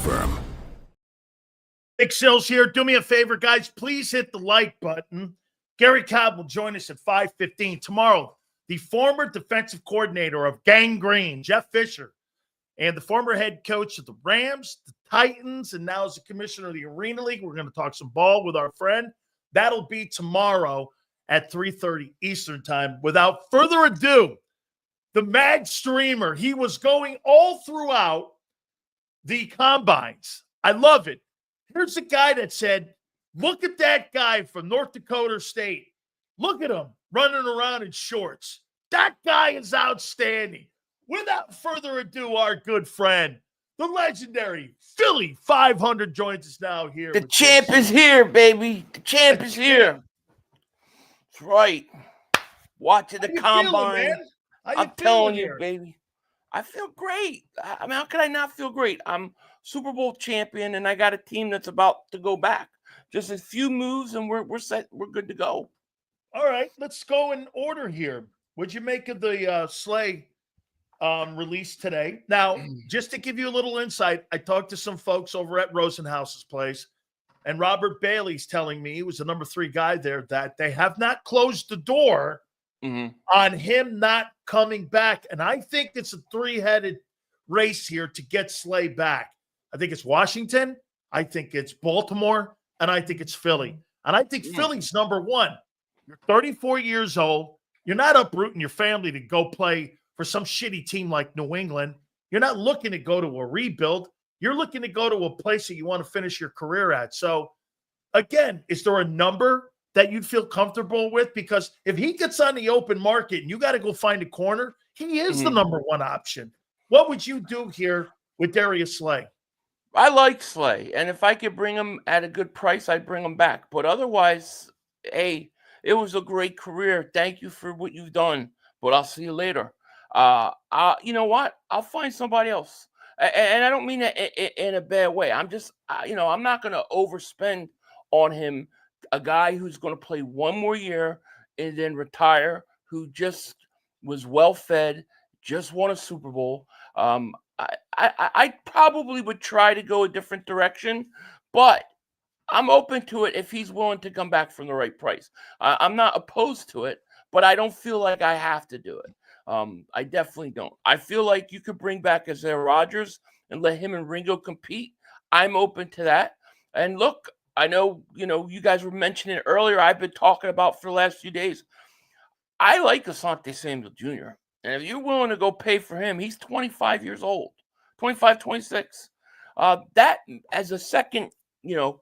firm. Big Sills here. Do me a favor, guys. Please hit the like button. Gary Cobb will join us at 5:15 tomorrow. The former defensive coordinator of Gang Green, Jeff Fisher, and the former head coach of the Rams, the Titans, and now is the commissioner of the Arena League. We're going to talk some ball with our friend. That'll be tomorrow at 3:30 Eastern time. Without further ado, the Mag Streamer. He was going all throughout the combines. I love it. Here's a guy that said, look at that guy from North Dakota State. Look at him running around in shorts. That guy is outstanding. Without further ado, our good friend, the legendary Philly.500 joins us now here. The champ is here, baby. The champ is here. That's right. Watching the combine. Feeling, man? I'm telling you, baby. I feel great. I mean, how could I not feel great? I'm Super Bowl champion, and I got a team that's about to go back. Just a few moves, and we're set. We're good to go. All right, let's go in order here. What'd you make of the Slay release today? Now, just to give you a little insight, I talked to some folks over at Rosenhaus's place, and Robert Bailey's telling me, he was the number 3 guy there, that they have not closed the door on him not coming back. And I think it's a 3-headed race here to get Slay back. I think it's Washington, I think it's Baltimore, and I think it's Philly. And I think Philly's number 1. You're 34 years old. You're not uprooting your family to go play for some shitty team like New England. You're not looking to go to a rebuild. You're looking to go to a place that you want to finish your career at. So, again, is there a number that you'd feel comfortable with? Because if he gets on the open market and you got to go find a corner, he is the number 1 option. What would you do here with Darius Slay? I like Slay, and if I could bring him at a good price, I'd bring him back. But otherwise, hey, it was a great career. Thank you for what you've done, but I'll see you later. You know what? I'll find somebody else. And I don't mean that in a bad way. I'm just, I'm not going to overspend on him, a guy who's going to play 1 more year and then retire, who just was well-fed, just won a Super Bowl. I probably would try to go a different direction, but I'm open to it if he's willing to come back from the right price. I'm not opposed to it, but I don't feel like I have to do it. I definitely don't. I feel like you could bring back Isaiah Rodgers and let him and Ringo compete. I'm open to that. And look, I know, you guys were mentioning it earlier. I've been talking about for the last few days. I like Asante Samuel Jr. And if you're willing to go pay for him, he's 25 years old, 25, 26. That as a second,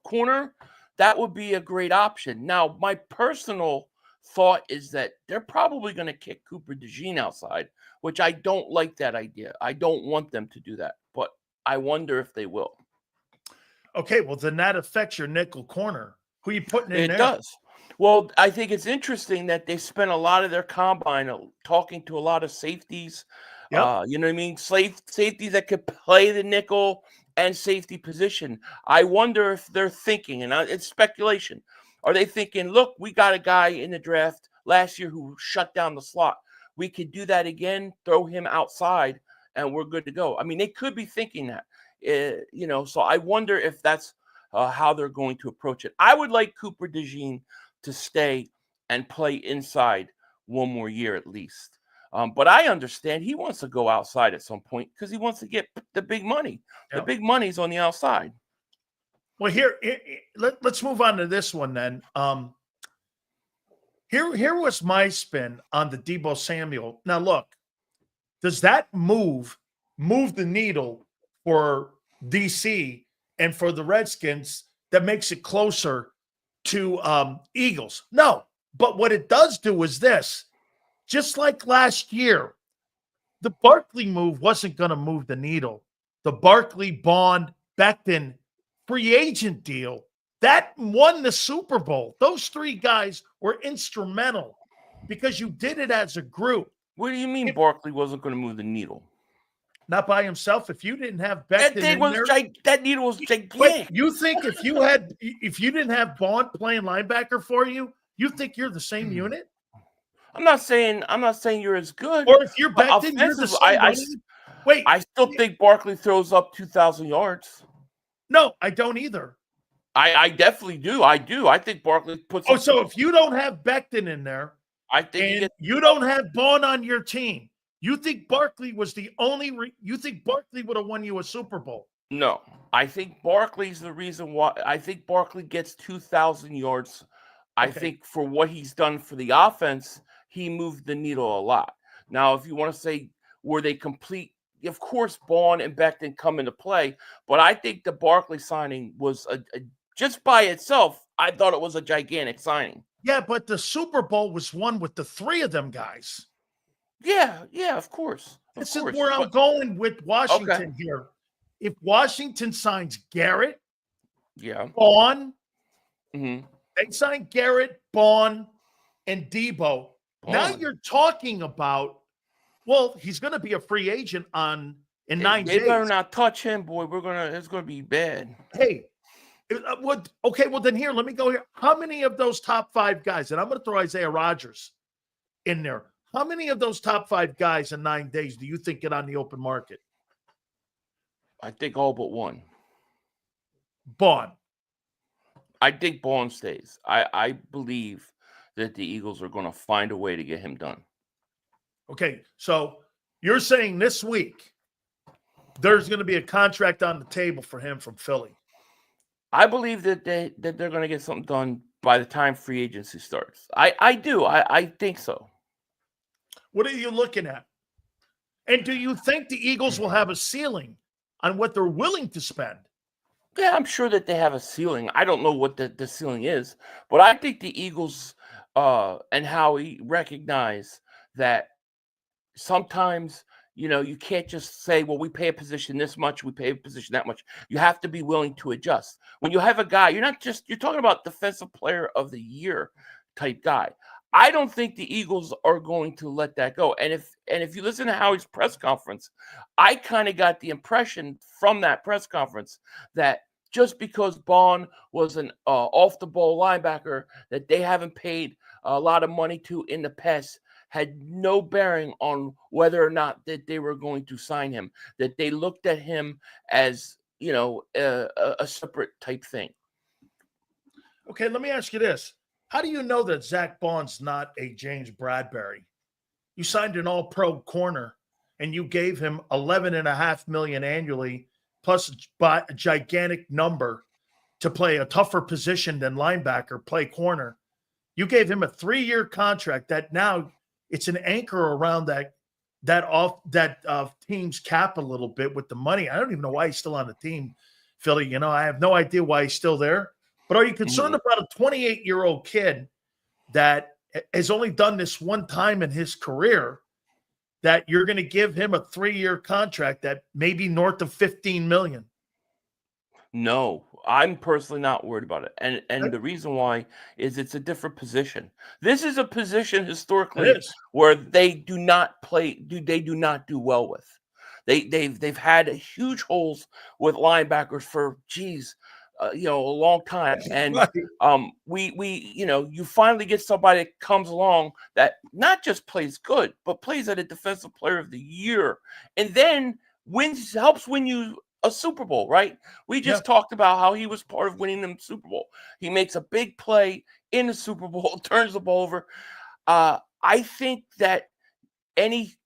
corner, that would be a great option. Now, my personal thought is that they're probably going to kick Cooper DeJean outside, which I don't like that idea. I don't want them to do that, but I wonder if they will. Okay, well, then that affects your nickel corner. Who are you putting in there? It does. Well, I think it's interesting that they spent a lot of their combine talking to a lot of safeties. Yep. You know what I mean? Safeties that could play the nickel and safety position. I wonder if they're thinking, and it's speculation, are they thinking, look, we got a guy in the draft last year who shut down the slot. We could do that again, throw him outside, and we're good to go. I mean, they could be thinking that, so I wonder if that's how they're going to approach it. I would like Cooper DeJean to stay and play inside 1 more year at least. But I understand he wants to go outside at some point because he wants to get the big money. Yep. The big money's on the outside. Well, let's move on to this one then. Here was my spin on the Deebo Samuel. Now, look, does that move the needle for DC and for the Redskins that makes it closer to Eagles? No, but what it does do is this. Just like last year, the Barkley move wasn't going to move the needle. The Barkley, Baun, Becton free agent deal, that won the Super Bowl. Those 3 guys were instrumental because you did it as a group. What do you mean Barkley wasn't going to move the needle? Not by himself. If you didn't have Becton that needle was gigantic. Wait, you think if you didn't have Baun playing linebacker for you, you think you're the same unit? I'm not saying you're as good. Or if you're Becton, you're the same. I still think Barkley throws up 2,000 yards. No, I don't either. I definitely do. I do. I think Barkley puts. Oh, so if you don't have Becton in there I think and you don't have Baun on your team, you think Barkley was the only you think Barkley would have won you a Super Bowl? No, I think Barkley's the reason why. I think Barkley gets 2,000 yards. I Okay. think for what he's done for the offense, he moved the needle a lot. Now, if you want to say were they complete, of course, Baun and Becton come into play, but I think the Barkley signing was just by itself. I thought it was a gigantic signing. Yeah, but the Super Bowl was won with the three of them guys. Yeah, of course. This is where I'm going with Washington here. If Washington signs Garrett, Yeah. Baun, hmm they sign Garrett, Baun, and Deebo. Now Baun. you're talking about, well, he's going to be a free agent in 9 They days. better not touch him, boy. It's gonna be bad. Hey, okay, well then here, let me go here. How many of those top 5 guys, and I'm going to throw Isaiah Rodgers in there. How many of those top 5 guys in 9 days do you think get on the open market? I think all but one. Baun. I think Baun stays. I believe that the Eagles are going to find a way to get him done. Okay, so you're saying this week there's going to be a contract on the table for him from Philly. I believe that they're going to get something done by the time free agency starts. I do. I think so. What are you looking at? And do you think the Eagles will have a ceiling on what they're willing to spend? Yeah, I'm sure that they have a ceiling. I don't know what the ceiling is, but I think the Eagles and Howie recognize that sometimes, you can't just say, well, we pay a position this much, we pay a position that much. You have to be willing to adjust. When you have a guy, you're talking about defensive player of the year type guy. I don't think the Eagles are going to let that go. And if you listen to Howie's press conference, I kind of got the impression from that press conference that just because Baun was an off the ball linebacker that they haven't paid a lot of money to in the past had no bearing on whether or not that they were going to sign him, that they looked at him as, a separate type thing. Okay, let me ask you this. How do you know that Zack Baun's not a James Bradbury? You signed an all-pro corner, and you gave him $11.5 million annually, plus a gigantic number to play a tougher position than linebacker, play corner. You gave him a 3-year contract that now it's an anchor around that team's cap a little bit with the money. I don't even know why he's still on the team, Philly. I have no idea why he's still there. But are you concerned about a 28-year-old kid that has only done this one time in his career, that you're going to give him a 3-year contract that may be north of $15 million? No, I'm personally not worried about it. And the reason why is it's a different position. This is a position historically where they do not do well with. They've had huge holes with linebackers for a long time. And you finally get somebody that comes along that not just plays good, but plays at a defensive player of the year, and then helps win you a Super Bowl, right? We just talked about how he was part of winning the Super Bowl. He makes a big play in the Super Bowl, turns the ball over. I think that any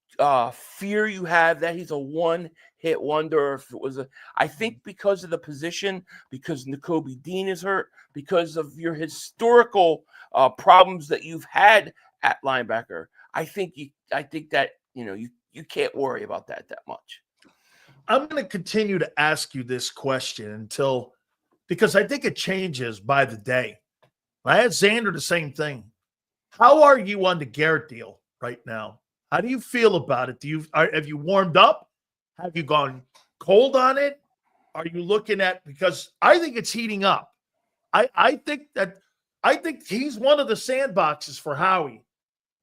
fear you have that he's a one-hit wonder, if it was I think because of the position, because Nakobe Dean is hurt, because of your historical problems that you've had at linebacker, I think that you can't worry about that much. I'm going to continue to ask you this question because I think it changes by the day. I had Zander the same thing. How are you on the Garrett deal right now? How do you feel about it? Have you warmed up? Have you gone cold on it? Are you looking at, because I think it's heating up. I think he's one of the sandboxes for Howie.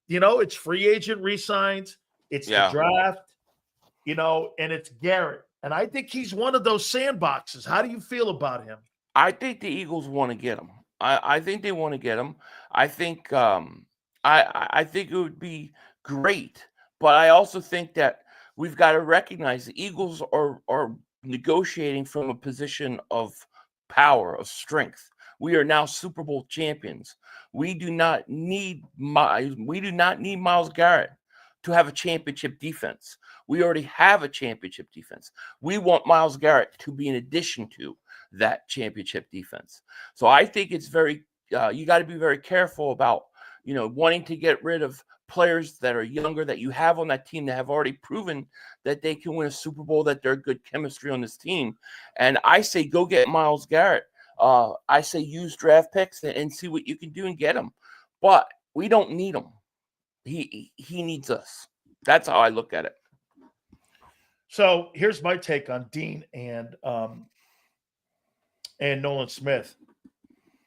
It's free agent re-signs, it's the draft, and it's Garrett. And I think he's one of those sandboxes. How do you feel about him? I think the Eagles want to get him. I think they want to get him. I think I think it would be great, but I also think that we've got to recognize the Eagles are negotiating from a position of power, of strength. We are now Super Bowl champions. We do not need Myles Garrett to have a championship defense. We already have a championship defense. We want Myles Garrett to be in addition to that championship defense. So I think it's very you got to be very careful about wanting to get rid of players that are younger that you have on that team that have already proven that they can win a Super Bowl, that they're good chemistry on this team. And I say go get Myles Garrett. I say use draft picks and see what you can do and get him. But we don't need him. He needs us. That's how I look at it. So here's my take on Dean and Nolan Smith.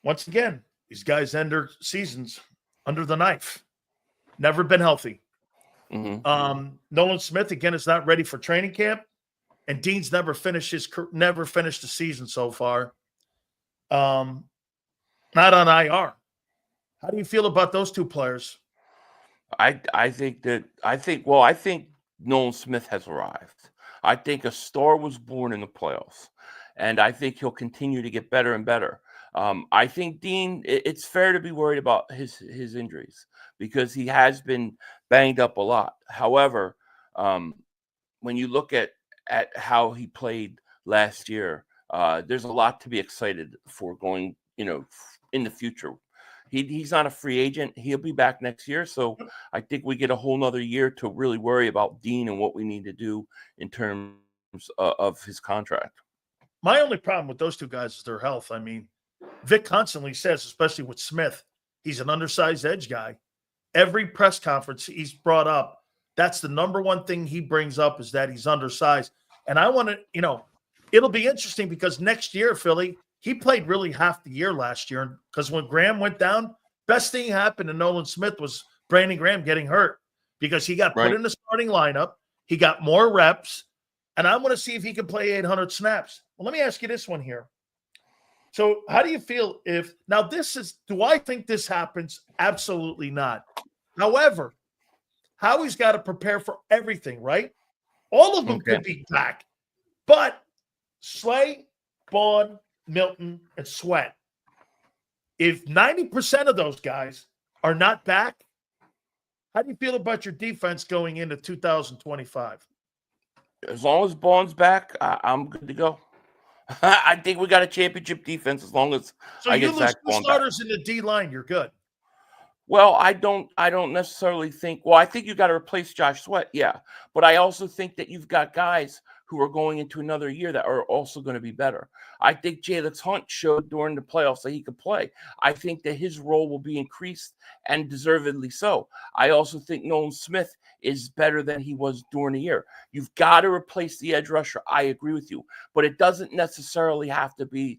Once again, these guys end their seasons under the knife. Never been healthy. Mm-hmm. Nolan Smith again is not ready for training camp, and Dean's never finished the season so far. Not on IR. How do you feel about those two players? I think Nolan Smith has arrived. I think a star was born in the playoffs, and I think he'll continue to get better and better. I think Dean, it's fair to be worried about his injuries because he has been banged up a lot. However, when you look at how he played last year, there's a lot to be excited for going, in the future. He's not a free agent. He'll be back next year. So I think we get a whole nother year to really worry about Dean and what we need to do in terms of his contract. My only problem with those two guys is their health. I mean, Vic constantly says, especially with Smith, he's an undersized edge guy. Every press conference he's brought up, that's the number one thing he brings up is that he's undersized. And I want to, it'll be interesting because next year, Philly, he played really half the year last year because when Graham went down, best thing happened to Nolan Smith was Brandon Graham getting hurt because he got put in the starting lineup. He got more reps, and I want to see if he can play 800 snaps. Well, let me ask you this one here. So how do you feel do I think this happens? Absolutely not. However, Howie's got to prepare for everything, right? All of them could be back, but Slay, Baun, Milton, and Sweat. If 90% of those guys are not back, how do you feel about your defense going into 2025? As long as Baun's back, I'm good to go. I think we got a championship defense as long as I get Zack Baun starters back. In the D line, you're good. Well, I don't necessarily think. Well, I think you got to replace Josh Sweat, yeah. But I also think that you've got guys who are going into another year that are also going to be better. I think Jalen Hunt showed during the playoffs that he could play. I think that his role will be increased and deservedly so. I also think Nolan Smith is better than he was during the year. You've got to replace the edge rusher. I agree with you. But it doesn't necessarily have to be,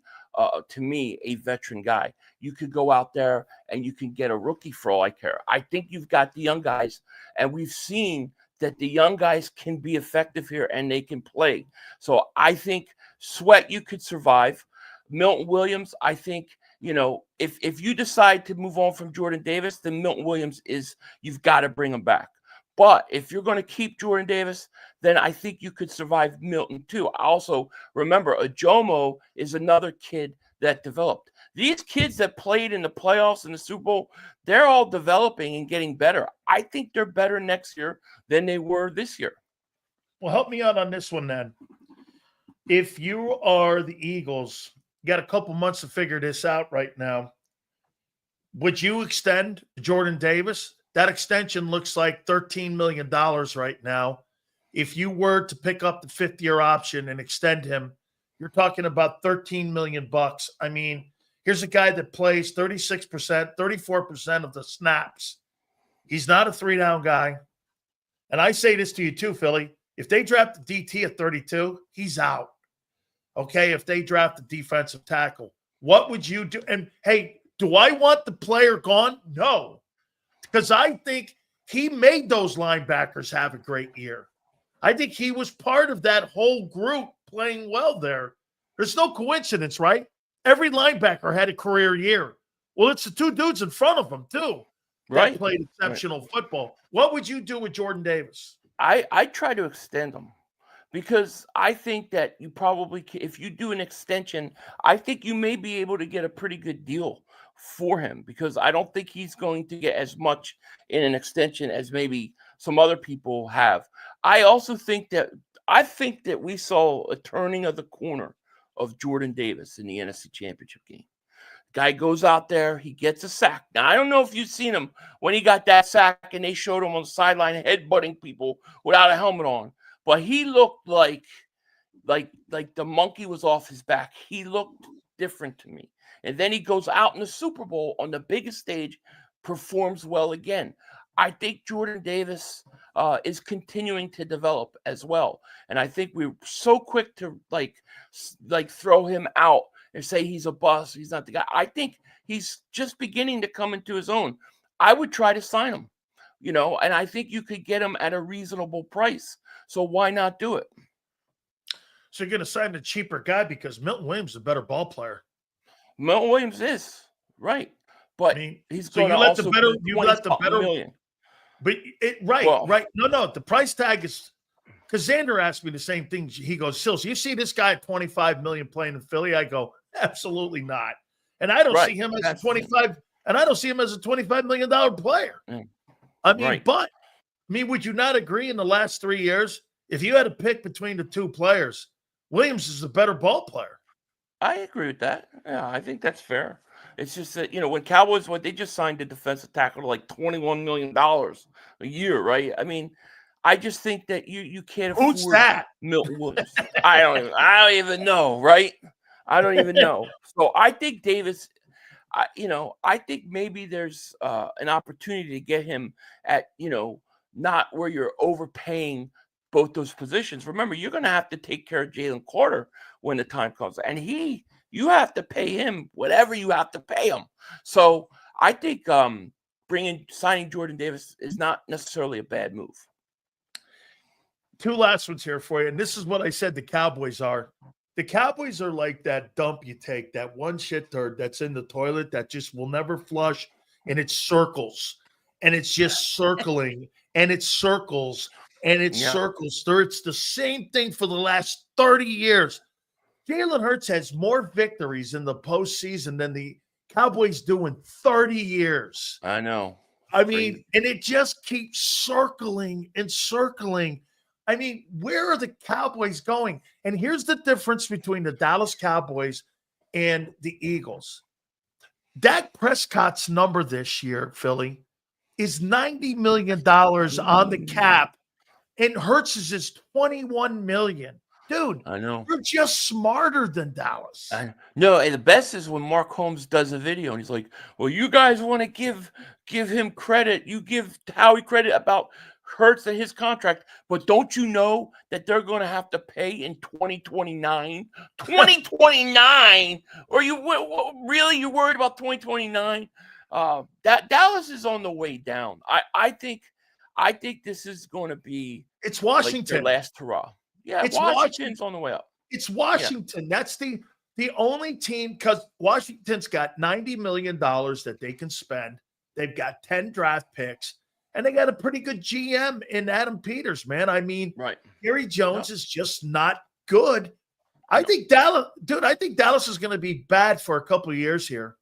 to me, a veteran guy. You could go out there and you can get a rookie for all I care. I think you've got the young guys, and we've seen that the young guys can be effective here and they can play. So I think Sweat, you could survive. Milton Williams, I think, if you decide to move on from Jordan Davis, then Milton Williams you've got to bring him back. But if you're going to keep Jordan Davis, then I think you could survive Milton too. Also, remember, Ajomo is another kid that developed. These kids that played in the playoffs and the Super Bowl, they're all developing and getting better. I think they're better next year than they were this year. Well, help me out on this one then. If you are the Eagles, you got a couple months to figure this out right now. Would you extend Jordan Davis? That extension looks like $13 million right now. If you were to pick up the fifth-year option and extend him, you're talking about $13 million. I mean, here's a guy that plays 36%, 34% of the snaps. He's not a three-down guy. And I say this to you too, Philly. If they draft the DT at 32, he's out. Okay, if they draft the defensive tackle, what would you do? And, hey, do I want the player gone? No. Because I think he made those linebackers have a great year. I think he was part of that whole group playing well there. There's no coincidence, right? Every linebacker had a career year. Well, it's the two dudes in front of him, too, that played exceptional football. What would you do with Jordan Davis? I try to extend him because I think that you probably, if you do an extension, I think you may be able to get a pretty good deal for him because I don't think he's going to get as much in an extension as maybe some other people have. I also think that we saw a turning of the corner of Jordan Davis in the NFC Championship game. Guy goes out there, he gets a sack. Now, I don't know if you've seen him when he got that sack and they showed him on the sideline headbutting people without a helmet on, but he looked like the monkey was off his back. He looked different to me. And then he goes out in the Super Bowl on the biggest stage, performs well again. I think Jordan Davis is continuing to develop as well. And I think we're so quick to like throw him out and say he's a bust, he's not the guy. I think he's just beginning to come into his own. I would try to sign him, and I think you could get him at a reasonable price. So why not do it? So you're going to sign the cheaper guy because Milton Williams is a better ball player. Milton Williams is right, but he's so going to also you let the better million. But right. No, the price tag is because Zander asked me the same thing. He goes, Sills, you see this guy at $25 million playing in Philly? I go, absolutely not. And I don't see him as a $25 million player. But would you not agree in the last 3 years, if you had to pick between the two players, Williams is a better ball player? I agree with that. Yeah, I think that's fair. It's just that, when Cowboys, they just signed a defensive tackle to like $21 million a year, right? I just think that you can't afford Who's that? Milton Williams. I don't even know, right? I don't even know. So I think Davis, I think maybe there's an opportunity to get him at, not where you're overpaying both those positions. Remember, you're going to have to take care of Jalen Carter when the time comes. And you have to pay him whatever you have to pay him. So I think signing Jordan Davis is not necessarily a bad move. Two last ones here for you. And this is what I said the Cowboys are. The Cowboys are like that dump you take, that one shit turd that's in the toilet that just will never flush, and it circles. And it's just circling, and it circles, and it circles. It's the same thing for the last 30 years. Jalen Hurts has more victories in the postseason than the Cowboys do in 30 years. I know. And it just keeps circling and circling. Where are the Cowboys going? And here's the difference between the Dallas Cowboys and the Eagles. Dak Prescott's number this year, Philly, is $90 million on the cap, and Hurts is $21 million. Dude, I know. You're just smarter than Dallas. No, and the best is when Mark Holmes does a video and he's like, well, you guys want to give him credit. You give Howie credit about Hurts and his contract, but don't you know that they're going to have to pay in 2029? 2029? Or you're worried about 2029? That Dallas is on the way down. I think this is going to be it's Washington their last hurrah. Yeah, it's Washington's on the way up. It's Washington. Yeah. That's the only team, because Washington's got $90 million that they can spend. They've got 10 draft picks, and they got a pretty good GM in Adam Peters, man. Right. Gary Jones is just not good. I think Dallas is going to be bad for a couple of years here.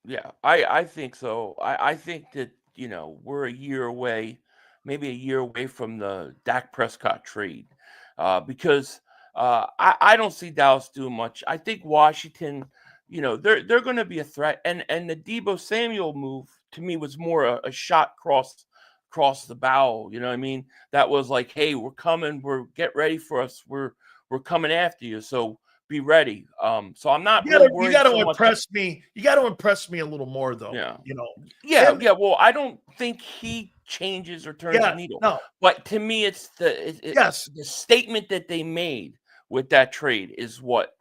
Yeah, I think so. I think that, we're a year away, maybe a year away from the Dak Prescott trade. Because I don't see Dallas doing much. I think Washington, they're going to be a threat. And the Deebo Samuel move to me was more a shot across the bow. You know what I mean? That was like, hey, we're coming. Get ready for us. We're coming after you. So be ready. So I'm not really worried. You got to impress me. You got to impress me a little more, though. Yeah. Yeah. Well, I don't think he changes or turns the needle. No. But to me, it's the statement that they made with that trade is what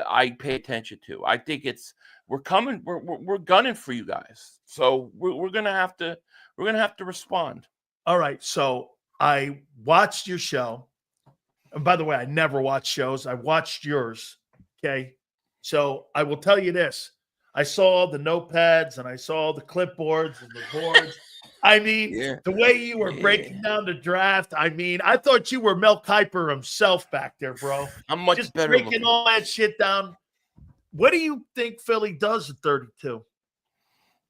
I pay attention to. I think we're coming. We're gunning for you guys. So we're gonna have to respond. All right. So I watched your show. And by the way, I never watch shows. I watched yours. Okay. So I will tell you this. I saw the notepads and I saw the clipboards and the boards. I mean, Yeah. the way you were Yeah. breaking down the draft, I mean, I thought you were Mel Kiper himself back there, bro. I'm much Just better breaking looking. all that shit down. What do you think Philly does at 32?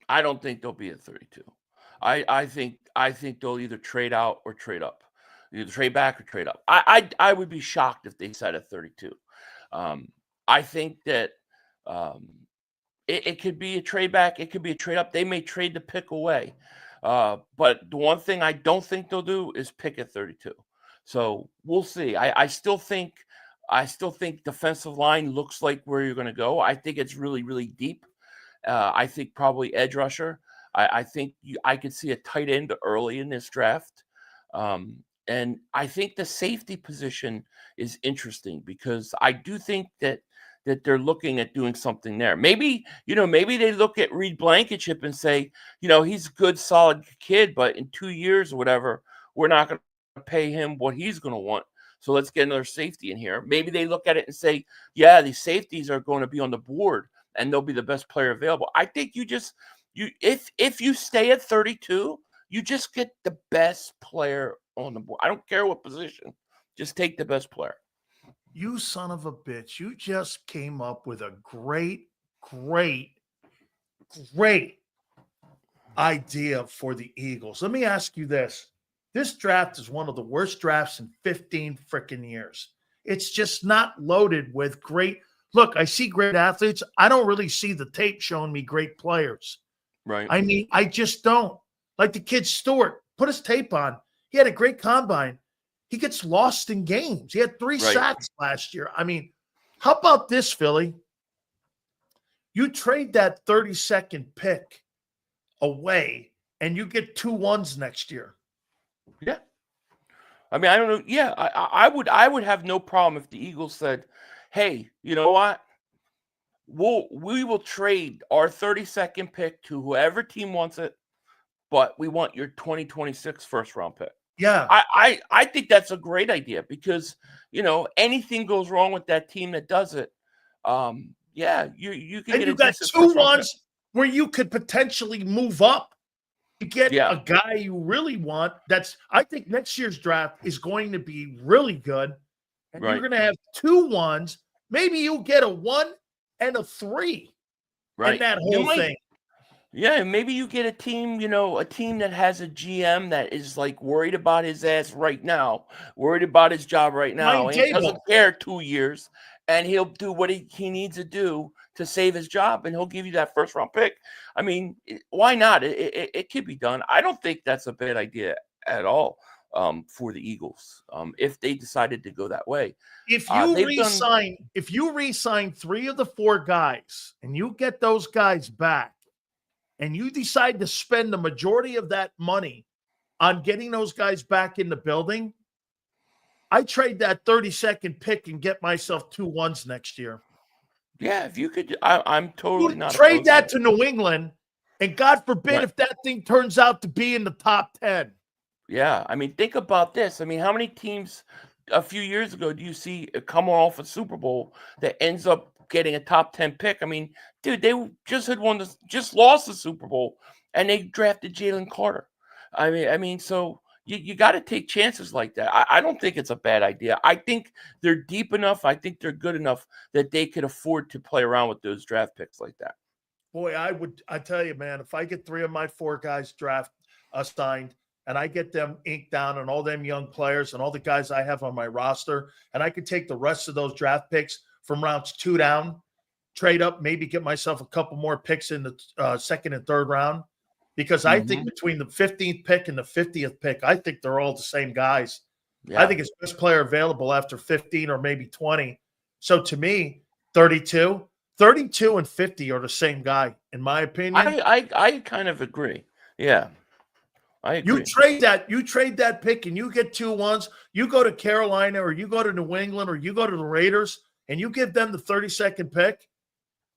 I don't think they'll be at 32. I think they'll either trade out or trade up. Either trade back or trade up. I would be shocked if they said at 32. I think that it could be a trade back, it could be a trade up. They may trade the pick away. But the one thing I don't think they'll do is pick at 32. So we'll see. I still think defensive line looks like where you're going to go. I think it's really, really deep. I think probably edge rusher. I think I could see a tight end early in this draft. And I think the safety position is interesting because I do think that they're looking at doing something there. Maybe they look at Reed Blankenship and say, he's a good, solid kid, but in 2 years or whatever, we're not going to pay him what he's going to want. So let's get another safety in here. Maybe they look at it and say, yeah, these safeties are going to be on the board and they'll be the best player available. I think if you stay at 32, you just get the best player on the board. I don't care what position. Just take the best player. You son of a bitch. You just came up with a great, great, great idea for the Eagles. Let me ask you this. This draft is one of the worst drafts in 15 freaking years. It's just not loaded with great. Look, I see great athletes. I don't really see the tape showing me great players. Right. I mean, I just don't. Like the kid Stewart, put his tape on. He had a great combine. He gets lost in games. He had 3 sacks last year. I mean, how about this, Philly? You trade that 32nd pick away, and you get 2 1s next year. Yeah. I mean, I don't know. Yeah, I would have no problem if the Eagles said, hey, you know what? We will trade our 32nd pick to whoever team wants it, but we want your 2026 first round pick. Yeah. I think that's a great idea because, anything goes wrong with that team that does it. Yeah, you can get you got 2 1s where you could potentially move up to get a guy you really want. I think next year's draft is going to be really good. And you're going to have 2 1s. Maybe you'll get a 1 and a 3 in that whole thing. Yeah, maybe you get a team, a team that has a GM that is like worried about his ass right now, worried about his job right now, and he doesn't care 2 years, and he'll do what he needs to do to save his job, and he'll give you that first round pick. I mean, why not? It could be done. I don't think that's a bad idea at all for the Eagles if they decided to go that way. If you re-sign 3 of the 4 guys and you get those guys back, and you decide to spend the majority of that money on getting those guys back in the building, I trade that 32nd pick and get myself 2 1s next year. Yeah, if you could, I'm totally not trade that to New England, and God forbid if that thing turns out to be in the top 10. Yeah, I mean, think about this. I mean, how many teams a few years ago do you see come off a Super Bowl that ends up getting a top 10 pick? I mean, dude, they just lost the Super Bowl and they drafted Jalen Carter. I mean, so you got to take chances like that. I don't think it's a bad idea. I think they're deep enough. I think they're good enough that they could afford to play around with those draft picks like that. Boy, I tell you, man, if I get 3 of my 4 guys assigned, and I get them inked down and all them young players and all the guys I have on my roster, and I could take the rest of those draft picks from rounds 2 down, trade up, maybe get myself a couple more picks in the 2nd and 3rd round, because I think between the 15th pick and the 50th pick, I think they're all the same guys. Yeah. I think it's best player available after 15 or maybe 20. So to me, 32 and 50 are the same guy, in my opinion. I kind of agree. Yeah. I agree. You trade that pick and you get 2 1s. You go to Carolina or you go to New England or you go to the Raiders and you give them the 32nd pick.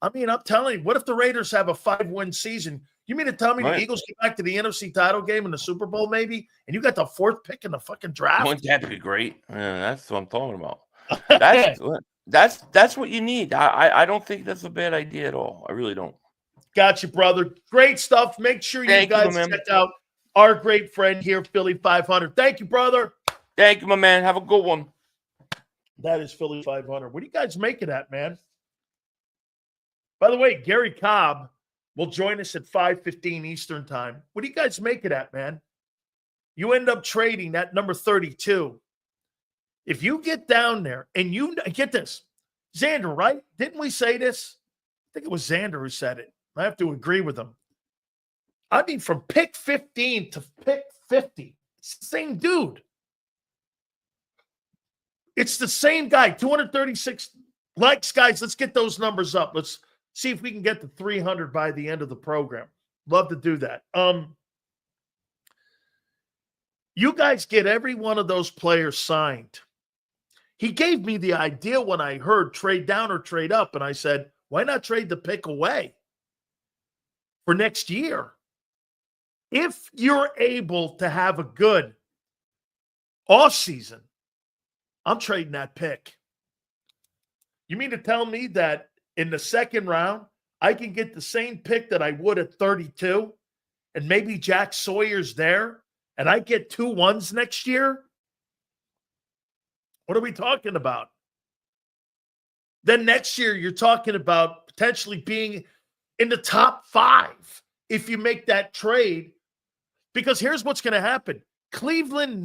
I mean, I'm telling you, what if the Raiders have a 5-win season? You mean to tell me the Eagles get back to the NFC title game in the Super Bowl maybe, and you got the 4th pick in the fucking draft? Wouldn't that be great? Yeah, that's what I'm talking about. That's what you need. I don't think that's a bad idea at all. I really don't. Got you, brother. Great stuff. Make sure you guys check out our great friend here, Philly.500. Thank you, brother. Thank you, my man. Have a good one. That is Philly.500. What do you guys make of that, man? By the way, Gary Cobb will join us at 5:15 Eastern time. What do you guys make of that, man? You end up trading that number 32. If you get down there and you get this, Zander, right? Didn't we say this? I think it was Zander who said it. I have to agree with him. I mean, from pick 15 to pick 50, it's the same dude. It's the same guy, 236 likes, guys. Let's get those numbers up. Let's see if we can get to 300 by the end of the program. Love to do that. You guys get every one of those players signed. He gave me the idea when I heard trade down or trade up, and I said, why not trade the pick away for next year? If you're able to have a good offseason, I'm trading that pick. You mean to tell me that in the second round, I can get the same pick that I would at 32, and maybe Jack Sawyer's there, and I get 2 1s next year? What are we talking about? Then next year, you're talking about potentially being in the top 5 if you make that trade. Because here's what's going to happen. Cleveland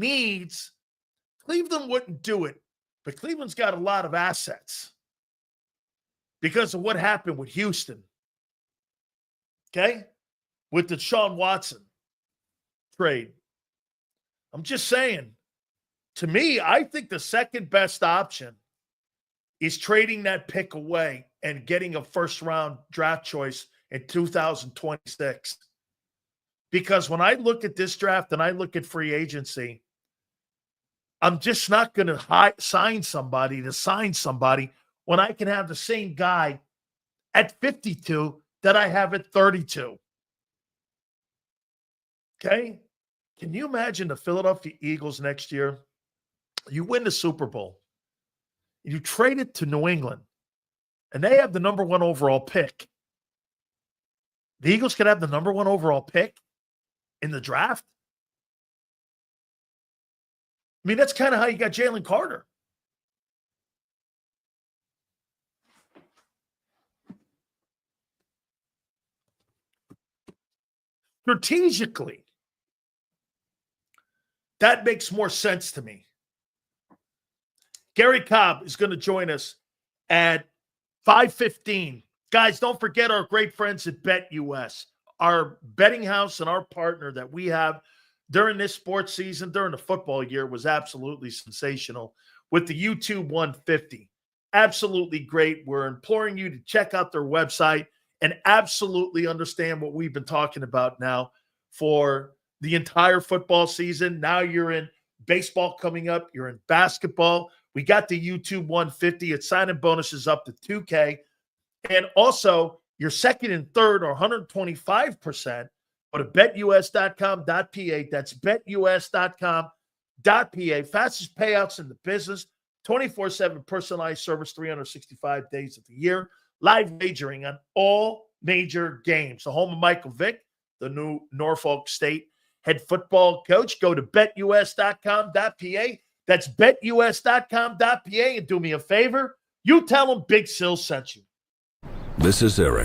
wouldn't do it, but Cleveland's got a lot of assets because of what happened with Houston. Okay? With the Deshaun Watson trade. I'm just saying, to me, I think the second best option is trading that pick away and getting a first-round draft choice in 2026. Because when I look at this draft and I look at free agency, I'm just not going to sign somebody when I can have the same guy at 52 that I have at 32. Okay? Can you imagine the Philadelphia Eagles next year? You win the Super Bowl. You trade it to New England, and they have the number 1 overall pick. The Eagles could have the number 1 overall pick in the draft. I mean, that's kind of how you got Jalen Carter. Strategically, that makes more sense to me. Gary Cobb is going to join us at 5:15. Guys, don't forget our great friends at BetUS, our betting house and our partner that we have during this sports season, during the football year, was absolutely sensational with the YouTube 150. Absolutely great. We're imploring you to check out their website and absolutely understand what we've been talking about now for the entire football season. Now you're in baseball coming up. You're in basketball. We got the YouTube 150. It's sign-in bonuses up to $2K. And also, your second and third are 125%. Go to betus.com.pa. That's betus.com.pa. Fastest payouts in the business. 24/7 personalized service, 365 days of the year. Live wagering on all major games. The home of Michael Vick, the new Norfolk State head football coach. Go to betus.com.pa. That's betus.com.pa. And do me a favor, you tell them Big Sil sent you. This is Eric,